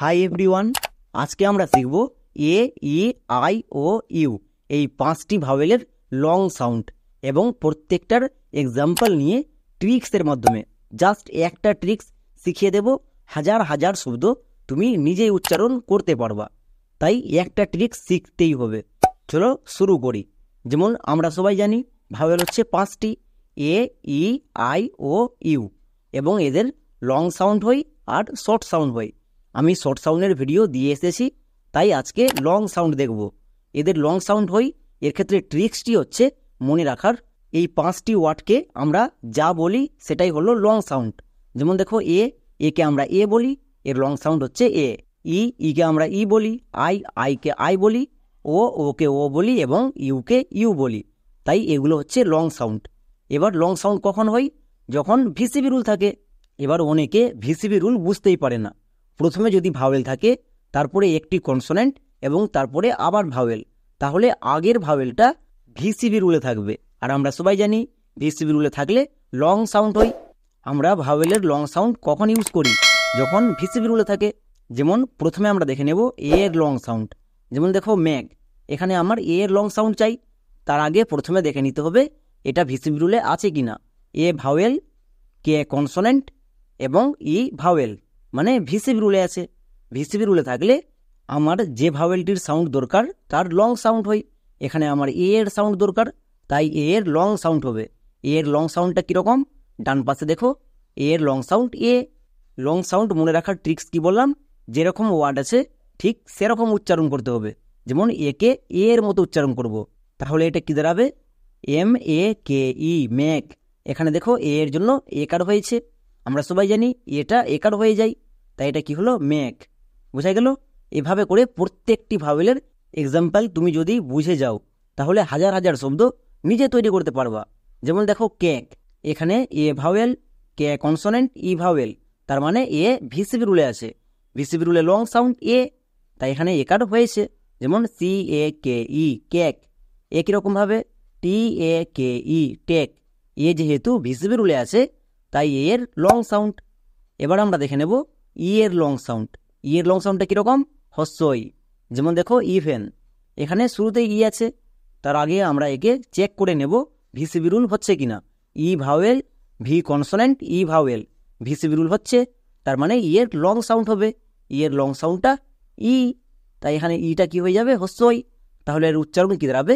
Hi everyone, আজকে আমরা শিখব এ, ই, আই ও ইউ এই 5টি ভাওয়েলের লং সাউন্ড এবং প্রত্যেকটার এক্সাম্পল নিয়ে ট্রিক্সের মাধ্যমে জাস্ট একটা ট্রিক্স শিখিয়ে দেব। হাজার হাজার শব্দ তুমি নিজেই উচ্চারণ করতে পারবা, তাই একটা ট্রিক্স শিখতেই হবে। চলো শুরু করি। যেমন আমরা সবাই জানি ভাওয়েল হচ্ছে 5টি, এ, ই, আই ও ইউ, এবং এদের লং সাউন্ড হয় আর শর্ট সাউন্ড হয়। আমি শর্ট সাউন্ডের ভিডিও দিয়ে এসেছি, তাই আজকে লং সাউন্ড দেখব। এদের লং সাউন্ড হয়, এর ক্ষেত্রে ট্রিক্সটি হচ্ছে মনে রাখার এই 5টি ওয়ার্ডকে আমরা যা বলি সেটাই হলো লং সাউন্ড। যেমন দেখো একে আমরা এ বলি, এর লং সাউন্ড হচ্ছে এ। ইকে আমরা ই বলি, আইকে আই বলি, ওকে ও বলি এবং ইউকে ইউ বলি। তাই এগুলো হচ্ছে লং সাউন্ড। এবার লং সাউন্ড কখন হয়? যখন ভিসিবি রুল থাকে। এবার অনেকে ভিসিবি রুল বুঝতেই পারে না। প্রথমে যদি ভাওয়েল থাকে, তারপরে একটি কনসোনেন্ট এবং তারপরে আবার ভাওয়েল, তাহলে আগের ভাওয়েলটা ভিসিবি রুলে থাকবে। আর আমরা সবাই জানি ভিসিবি রুলে থাকলে লং সাউন্ড হয়। আমরা ভাওয়েলের লং সাউন্ড কখন ইউজ করি? যখন ভিসিবি রুলে থাকে। যেমন প্রথমে আমরা দেখে নেব এ এর লং সাউন্ড। যেমন দেখো ম্যাগ, এখানে আমার এ এর লং সাউন্ড চাই। তার আগে প্রথমে দেখে নিতে হবে এটা ভিসিবি রুলে আছে কিনা। এ ভাওয়েল, কে কনসোনেন্ট এবং ই ভাওয়েল, মানে ভিসিবি রুলে আছে। ভিসিবি রুলে থাকলে আমার যে ভাওয়েলটির সাউন্ড দরকার তার লং সাউন্ড হয়। এখানে আমার এ এর সাউন্ড দরকার, তাই এ এর লং সাউন্ড হবে। এ এর লং সাউন্ডটা কীরকম? ডান পাশে দেখো, এ এর লং সাউন্ড এ। লং সাউন্ড মনে রাখার ট্রিক্স কি বললাম? যেরকম ওয়ার্ড আছে ঠিক সেরকম উচ্চারণ করতে হবে। যেমন একে এ এর মতো উচ্চারণ করব, তাহলে এটা কী দাঁড়াবে? MAKE, Mac. এখানে দেখো এ এর জন্য একার হয়েছে, আমরা সবাই জানি এটা একার হয়ে যায়, তাই এটা কি হলো? ম্যাক। বোঝা গেল? এভাবে করে প্রত্যেকটি ভাওয়েলের এক্সাম্পল তুমি যদি বুঝে যাও, তাহলে হাজার হাজার শব্দ নিজে তৈরি করতে পারবা। যেমন দেখো কেক, এখানে এ ভাওয়েল, কে কনসোনেন্ট, ই ভাওয়েল, তার মানে এ ভিসিবি রুলে আছে। ভিসিবি রুলে লং সাউন্ড এ, তাই এখানে একার হয়েছে। যেমন CAKE, কেক। এ কীরকমভাবে? TAKE, take. এ যেহেতু ভিসিবি রুলে আছে, তাই এর লং সাউন্ড। এবার আমরা দেখে নেব ই এর লং সাউন্ড। ই এর লং সাউন্ডটা কীরকম? হস্যই। যেমন দেখো ইভেন, এখানে শুরুতেই ই আছে, তার আগে আমরা একে চেক করে নেব ভিসিবি রুল হচ্ছে কিনা। ই vowel, V consonant, E vowel, VCB rule হচ্ছে, তার মানে ই এর লং সাউন্ড হবে। ই এর লং সাউন্ডটা ই, তাই এখানে ইটা কি হয়ে যাবে? হস্যই। তাহলে এর উচ্চারণ কী দাঁড়াবে?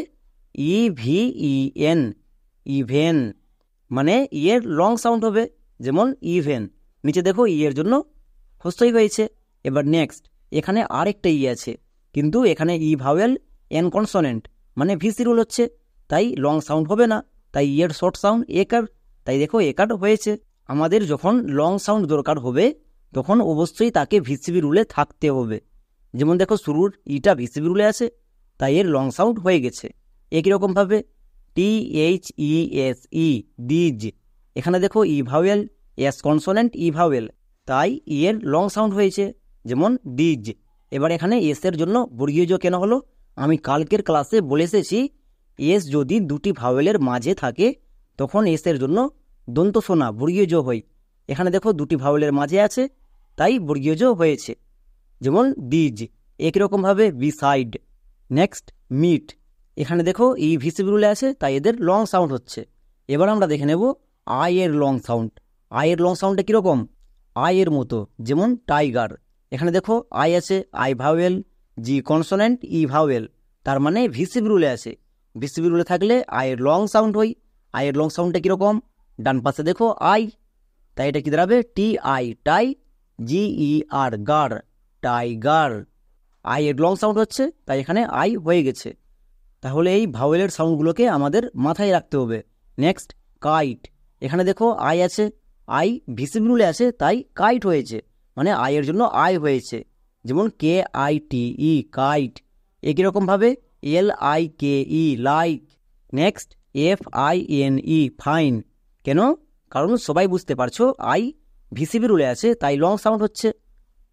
EVEN, ইভেন, মানে ই এর লং সাউন্ড হবে। যেমন ইভেন, নিচে দেখো ই এর জন্য হস্যই হয়েছে। এবার নেক্সট, এখানে আরেকটা ই আছে, কিন্তু এখানে ই ভাওয়েল, এন কনসোনেন্ট, মানে ভিসি রুল হচ্ছে, তাই লং সাউন্ড হবে না। তাই ই এর শর্ট সাউন্ড একার, তাই দেখো একার হয়েছে। আমাদের যখন লং সাউন্ড দরকার হবে তখন অবশ্যই তাকে ভিসিবি রুলে থাকতে হবে। যেমন দেখো শুরুর ইটা ভিসিবি রুলে আছে, তাই এর লং সাউন্ড হয়ে গেছে। একই রকমভাবে THESE, ডিজ, এখানে দেখো ই vowel, S consonant, E vowel, তাই ই এর লং সাউন্ড হয়েছে। যেমন ডিজ। এবার এখানে এস এর জন্য বর্গীয় জ কেন হলো? আমি কালকের ক্লাসে বলে এসেছি, এস যদি দুটি ভাওয়েলের মাঝে থাকে তখন এস এর জন্য দন্তসোনা বর্গীয় জ হয়। এখানে দেখো দুটি ভাওয়েলের মাঝে আছে, তাই বর্গীয় জ হয়েছে। যেমন ডিজ। একই রকমভাবে বিসাইড। নেক্সট মিট, এখানে দেখো এই ভিসিবি রুলে আছে, তাই এদের লং সাউন্ড হচ্ছে। এবার আমরা দেখে নেব আই এর লং সাউন্ড। আই এর লং সাউন্ডটা কীরকম? আই এর মতো। যেমন টাইগার, এখানে দেখো আই আছে, I vowel, G consonant, E vowel, তার মানে ভিসিবি রুলে আছে। ভিসিবি রুলে থাকলে আয়ের লং সাউন্ড হয়। আয়ের লং সাউন্ডটা কীরকম? ডান পাশে দেখো আই, তাই এটা কী দাঁড়াবে? TI, টাই, GER, গার, টাইগার। আই এর লং সাউন্ড হচ্ছে, তাই এখানে আই হয়ে গেছে। তাহলে এই ভাওয়েলের সাউন্ডগুলোকে আমাদের মাথায় রাখতে হবে। নেক্সট কাইট, এখানে দেখো আই আছে, আই ভিসিবি রুলে আছে, তাই কাইট হয়েছে, মানে আয়ের জন্য আই হয়েছে। যেমন KITE, কাইট। একই রকমভাবে LIKE, like. Next FINE, fine. কেন? কারণ সবাই বুঝতে পারছো আই ভিসিবি রুলে আছে, তাই লং সাউন্ড হচ্ছে।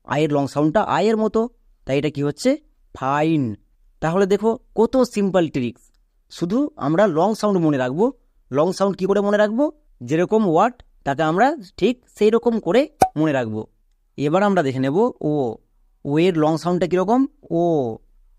আয়ের লং সাউন্ডটা আয়ের মতো, তাই এটা কি হচ্ছে? ফাইন। তাহলে দেখো কত সিম্পল ট্রিক্স। শুধু আমরা লং সাউন্ড মনে রাখবো। লং সাউন্ড কি করে মনে রাখবো? যেরকম ওয়ার্ড তাকে আমরা ঠিক সেই রকম করে মনে রাখবো। এবার আমরা দেখে নেব ও। ও এর লং সাউন্ডটা কীরকম? ও।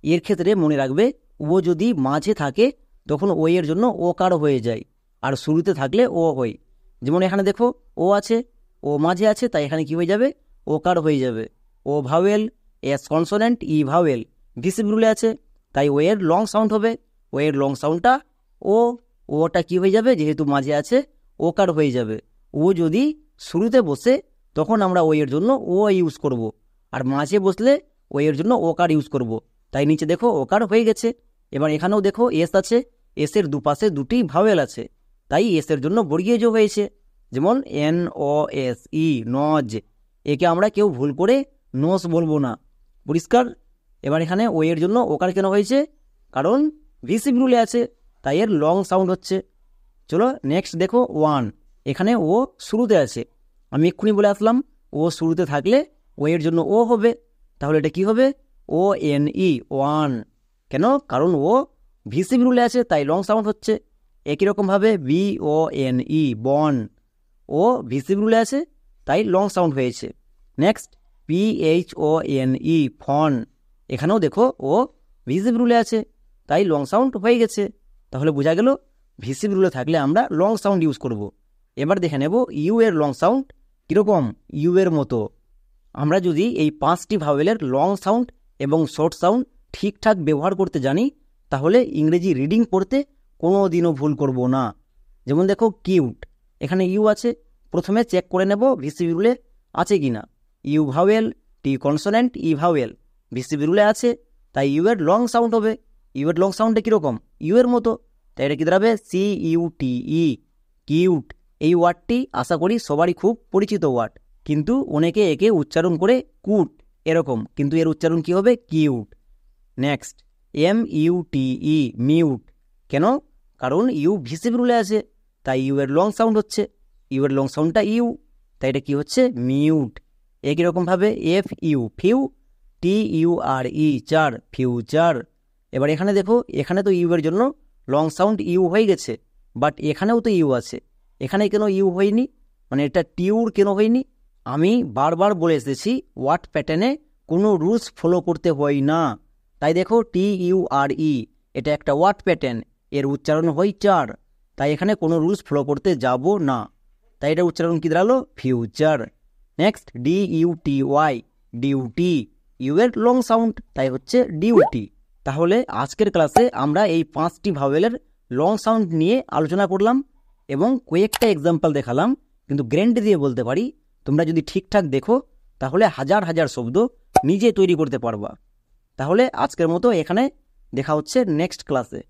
এর ক্ষেত্রে মনে রাখবে ও যদি মাঝে থাকে তখন ও এর জন্য ও কার হয়ে যায়, আর শুরুতে থাকলে ও হয়। যেমন এখানে দেখো ও আছে, ও মাঝে আছে, তাই এখানে কি হয়ে যাবে? ও কার হয়ে যাবে। O vowel, S consonant, E vowel, VCV রুলে আছে, তাই ও এর লং সাউন্ড হবে। ও এর লং সাউন্ডটা ও। ওটা কি হয়ে যাবে? যেহেতু মাঝে আছে ও কার হয়ে যাবে। ও যদি শুরুতে বসে তখন আমরা ও এর জন্য ও ইউজ করব, আর মাঝে বসলে ও এর জন্য ও কার ইউজ করব। তাই নিচে দেখো ও কার হয়ে গেছে। এবার এখানেও দেখো এস আছে, এসের দুপাশে দুটি ভাওয়েল আছে, তাই এসের জন্য বর্গীয় যোগ হয়েছে। যেমন এন ও এস ই, নজ। একে আমরা কেউ ভুল করে নোস বলবো না, পরিষ্কার? এবার এখানে ও এর জন্য ওকার কেন হয়েছে? কারণ ভিসিভ রুলে আছে, তাই এর লং সাউন্ড হচ্ছে। চলো নেক্সট দেখো ওয়ান। এখানে ও শুরুতে আছে, আমি এক্ষুনি বলে আসলাম ও শুরুতে থাকলে ও এর জন্য ও হবে, তাহলে এটা কি হবে? O N E, one. কেন? কারণ ও ভিসিভ রুলে আছে, তাই লং সাউন্ড হচ্ছে। একই রকমভাবে বি ও এন ই, বন। ও ভিসিভ রুলে আছে, তাই লং সাউন্ড হয়েছে। Next P H O N E, phone. এখানেও দেখো ও ভিসিভ রুলে আছে, তাই লং সাউন্ড হয়ে গেছে। তাহলে বোঝা গেল ভিসিভ রুলে থাকলে আমরা লং সাউন্ড ইউজ করব। এবার দেখে নেব ইউ এর লং সাউন্ড কীরকম। ইউ এর মতো আমরা যদি এই 5টি ভাওয়েলের লং সাউন্ড এবং শর্ট সাউন্ড ঠিকঠাক ব্যবহার করতে জানি, তাহলে ইংরেজি রিডিং পড়তে কোনো দিনও ভুল করব না। যেমন দেখো কিউট, এখানে ইউ আছে, প্রথমে চেক করে নেব ভিসিভ রুলে আছে কি না। You vowel, T consonant, E vowel, VCV রুলে আছে, তাই ইউ এর লং সাউন্ড হবে। ইউ এর লং সাউন্ডটা কীরকম? ইউ এর মতো, তাই এটা কী দাঁড়াবে? C you T E, cute. এই ওয়ার্ডটি আশা করি সবারই খুব পরিচিত ওয়ার্ড, কিন্তু অনেকে একে উচ্চারণ করে কুট এরকম, কিন্তু এর উচ্চারণ কি হবে? Cute. Next M U T E, mute. কেন? কারণ ইউ ভিসিভ রুলে আছে, তাই ইউ এর লং সাউন্ড হচ্ছে। ইউ এর লং সাউন্ডটা ইউ, তাই এটা কি হচ্ছে? মিউট। একই রকমভাবে F U, few, T U R E, চার, ফিউচার। এবার এখানে দেখো এখানে তো ইউ এর জন্য লং সাউন্ড ইউ হয়ে গেছে, বাট এখানেও তো ইউ আছে, এখানে কেন ইউ হয়নি? মানে এটা টিউর কেন হয়নি? আমি বারবার বলে এসেছি ওয়ার্ড প্যাটার্নে কোনো রুলস ফলো করতে হয় না। তাই দেখো টি ইউ আর ই, এটা একটা ওয়ার্ড প্যাটার্ন, এর উচ্চারণ হয় চার, তাই এখানে কোনো রুলস ফলো করতে যাব না, তাই এটা উচ্চারণ কি দাঁড়ালো? Future. Next D U T Y, duty. U এর লং সাউন্ড, তাই হচ্ছে ডিউটি। তাহলে আজকের ক্লাসে আমরা এই 5টি ভাওয়েলের লং সাউন্ড নিয়ে আলোচনা করলাম এবং কয়েকটা এক্সাম্পল দেখালাম, কিন্তু গ্যারান্টি দিয়ে বলতে পারি তোমরা যদি ঠিকঠাক দেখো তাহলে হাজার হাজার শব্দ নিজে তৈরি করতে পারবা। তাহলে আজকের মতো এখানে দেখা হচ্ছে নেক্সট ক্লাসে।